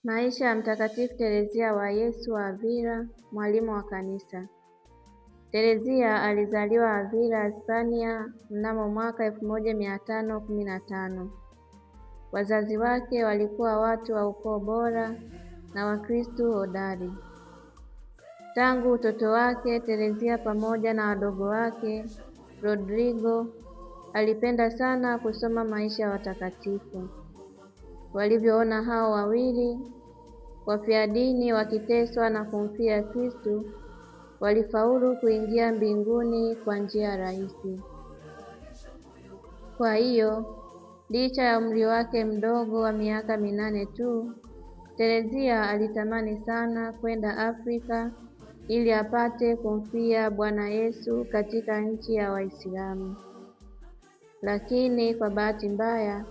Maisha ya Mtakatifu Teresia wa Yesu wa Avila, mwalimu wa Kanisa. Teresia alizaliwa Avila, Hispania mnamo mwaka 1515. Wazazi wake walikuwa watu wa ukoo bora na Wakristo hodari. Tangu utoto wake, Teresia pamoja na wadogo wake Rodrigo alipenda sana kusoma maisha ya watakatifu. Walivyoona hao wawili wafiadini wakiteswa na kumfia Kristo, walifaulu kuingia mbinguni kwa njia rahisi. Kwa hiyo, licha ya umri wake mdogo wa miaka 8 tu, Teresia alitamani sana kwenda Afrika ili apate kumfia Bwana Yesu katika nchi ya Waislamu. Lakini kwa bahati mbaya,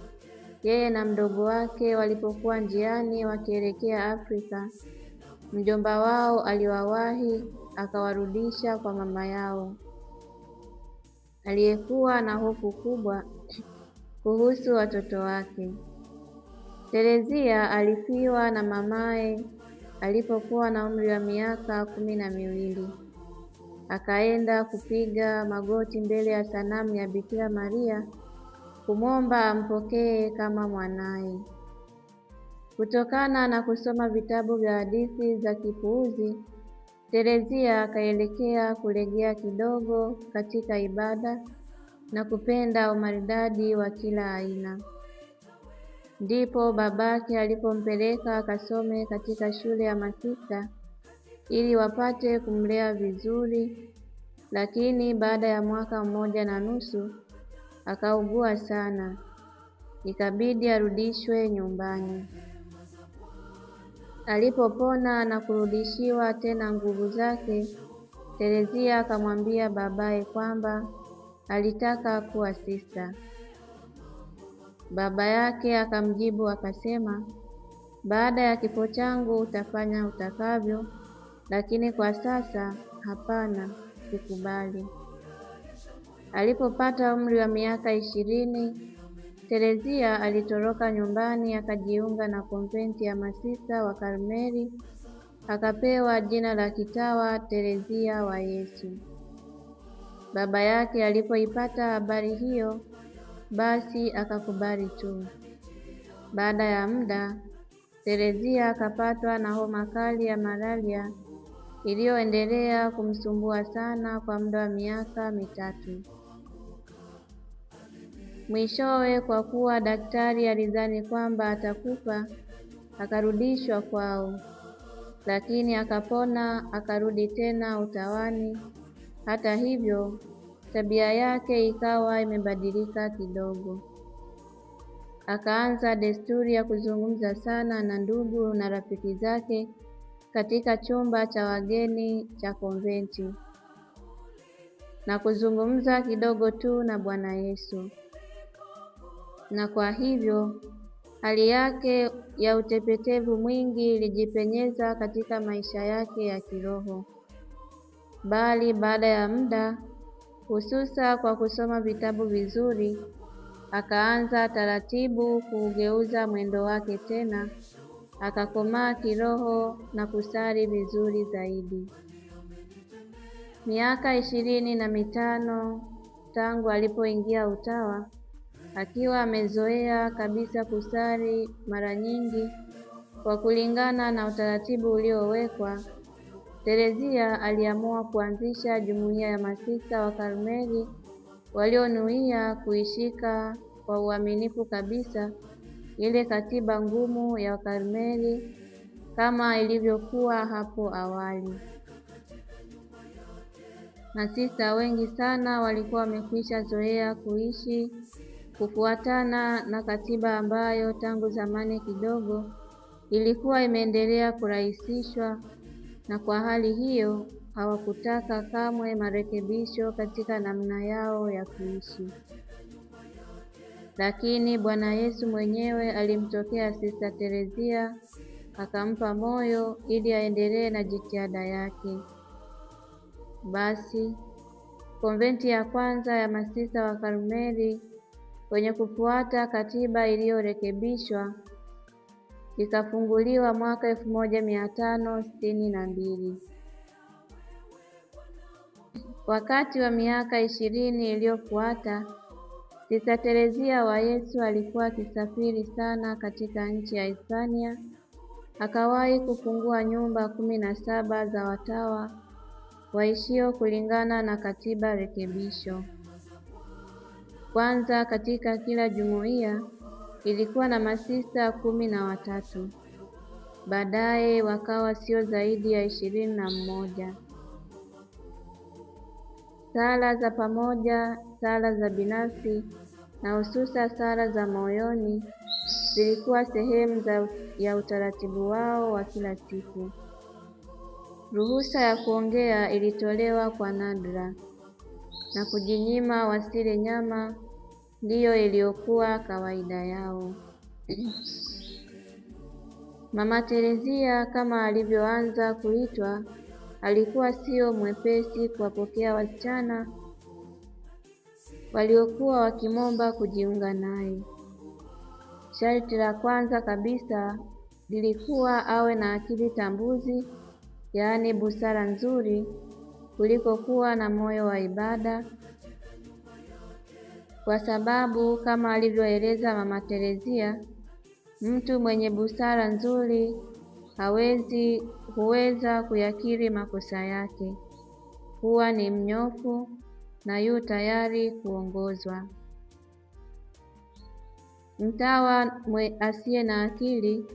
yeye na mdogo wake walipokuwa njiani wakielekea Afrika, mjomba wao aliwawahi akawarudisha kwa mama yao, aliyekuwa na hofu kubwa kuhusu watoto wake. Teresia alifiwa na mamaye alipokuwa na umri wa miaka 12. Akaenda kupiga magoti mbele ya sanamu ya Bikira Maria kumwomba ampokee kama mwanaye. Kutokana na kusoma vitabu vya hadithi za kipuuzi, Teresia akaelekea kulegea kidogo katika ibada na kupenda umaridadi wa kila aina. Ndipo babake alipompeleka akasome katika shule ya masista ili wapate kumlea vizuri, lakini baada ya mwaka 1.5 akaugua sana, ikabidi arudishwe nyumbani. Alipopona na kurudishiwa tena nguvu zake, Teresia akamwambia babaye kwamba alitaka kuwa sista. Baba yake akamjibu akasema, baada ya kifo changu utafanya utakavyo, lakini kwa sasa hapana, sikubali. Alipopata umri wa miaka 20, Teresia alitoroka nyumbani akajiunga na konventi ya masista wa Karmeli, akapewa jina la kitawa Teresia wa Yesu. Baba yake alipoipata habari hiyo, basi akakubali tu. Baada ya muda, Teresia akapatwa na homa kali ya malaria iliyoendelea kumsumbua sana kwa muda wa miaka 3. Mwishowe, kwa kuwa daktari alidhani kwamba atakufa, akarudishwa kwao, lakini akapona, akarudi tena utawani. Hata hivyo, tabia yake ikawa imebadilika kidogo. Akaanza desturi ya kuzungumza sana na ndugu na rafiki zake katika chumba cha wageni cha konventi, na kuzungumza kidogo tu na Bwana Yesu. Na kwa hivyo, hali yake ya utepetevu mwingi ilijipenyeza katika maisha yake ya kiroho. Bali baada ya muda, hususa kwa kusoma vitabu vizuri, akaanza taratibu kuugeuza mwendo wake tena, akakomaa kiroho na kusali vizuri zaidi. Miaka 25 tangu alipoingia utawa, akiwa amezoea kabisa kusali mara nyingi kwa kulingana na utaratibu uliowekwa, Teresia aliamua kuanzisha jumuiya ya masista wa Karmeli walionuia kuishika kwa uaminifu kabisa ile katiba ngumu ya Karmeli kama ilivyokuwa hapo awali. Masista wengi sana walikuwa wamekwisha zoea kuishi kufuatana na katiba ambayo tangu zamani kidogo ilikuwa imeendelea kurahisishwa, na kwa hali hiyo hawakutaka kamwe marekebisho katika namna yao ya kuishi. Lakini Bwana Yesu mwenyewe alimtokea Sista Teresia, akampa moyo ili aendelee na jitihada yake. Basi, konventi ya kwanza ya masista wa Karmeli wenye kufuata katiba iliyorekebishwa ikafunguliwa mwaka 1562. Wakati wa miaka 20 iliyofuata, Sista Teresia wa Yesu alikuwa akisafiri sana katika nchi ya Hispania. Akawahi kufungua nyumba 17 za watawa waishio kulingana na katiba rekebisho. Kwanza, katika kila jumuiya ilikuwa na masista 13. Baadaye wakawa sio zaidi ya 21. Sala za pamoja, sala za binafsi na hususa sala za moyoni zilikuwa sehemu ya utaratibu wao wa kila siku. Ruhusa ya kuongea ilitolewa kwa nadra, na kujinyima wasile nyama ndiyo iliyokuwa kawaida yao. Mama Teresia, kama alivyoanza kuitwa, alikuwa sio mwepesi kuwapokea wasichana waliokuwa wakimomba kujiunga naye. Sharti la kwanza kabisa lilikuwa awe na akili tambuzi, yaani busara nzuri, kuliko kuwa na moyo wa ibada, kwa sababu kama alivyoeleza Mama Teresia, mtu mwenye busara nzuri huweza kuyakiri makosa yake, huwa ni mnyofu na yu tayari kuongozwa. Mtawa asiye na akili,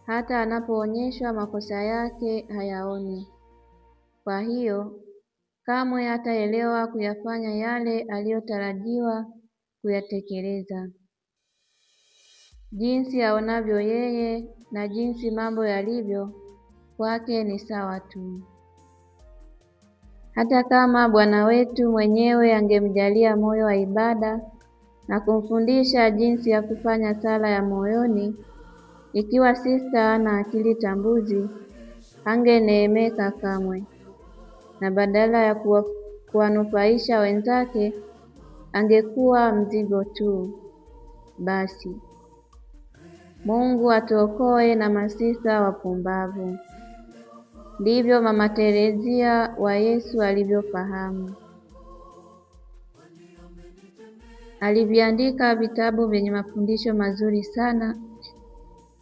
hata anapoonyeshwa makosa yake hayaoni. Kwa hiyo kamwe hataelewa kuyafanya yale aliyotarajiwa kuyatekeleza. Jinsi aonavyo yeye na jinsi mambo yalivyo kwake ni sawa tu. Hata kama Bwana wetu mwenyewe angemjalia moyo wa ibada na kumfundisha jinsi ya kufanya sala ya moyoni, ikiwa sista hana akili tambuzi, hangeneemeka kamwe, na badala ya kuwanufaisha wenzake angekuwa mzigo tu. Basi Mungu atuokoe na masista wapumbavu. Ndivyo Mama Teresia wa Yesu alivyofahamu. Aliviandika vitabu vyenye mafundisho mazuri sana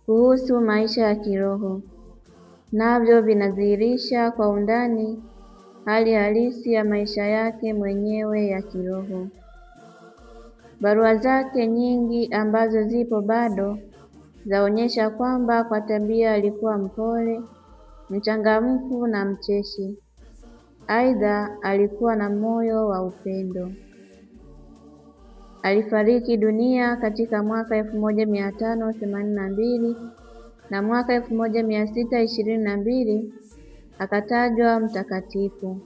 kuhusu maisha ya kiroho, navyo vinadhihirisha kwa undani hali halisi ya maisha yake mwenyewe ya kiroho. Barua zake nyingi ambazo zipo bado zaonyesha kwamba kwa tabia alikuwa mpole, mchangamfu na mcheshi. Aidha, alikuwa na moyo wa upendo. Alifariki dunia katika mwaka 1582 na mwaka 1622 akatajwa mtakatifu.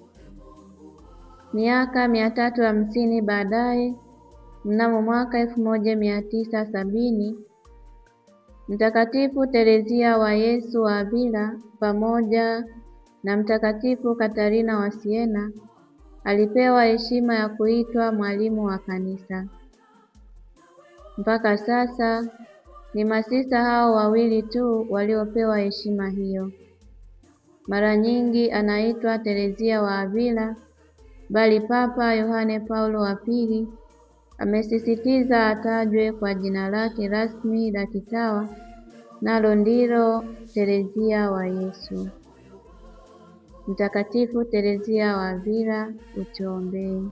Miaka 350 baadaye, mnamo mwaka 1970, Mtakatifu Teresia wa Yesu wa Avila pamoja na Mtakatifu Katarina wa Siena alipewa heshima ya kuitwa mwalimu wa kanisa. Mpaka sasa ni masista hao wawili tu waliopewa heshima hiyo. Mara nyingi anaitwa Teresia wa Avila, bali Papa Yohane Paulo wa Pili amesisitiza atajwe kwa jina lake rasmi la kitawa, nalo ndilo Teresia wa Yesu. Mtakatifu Teresia wa Avila, utuombee.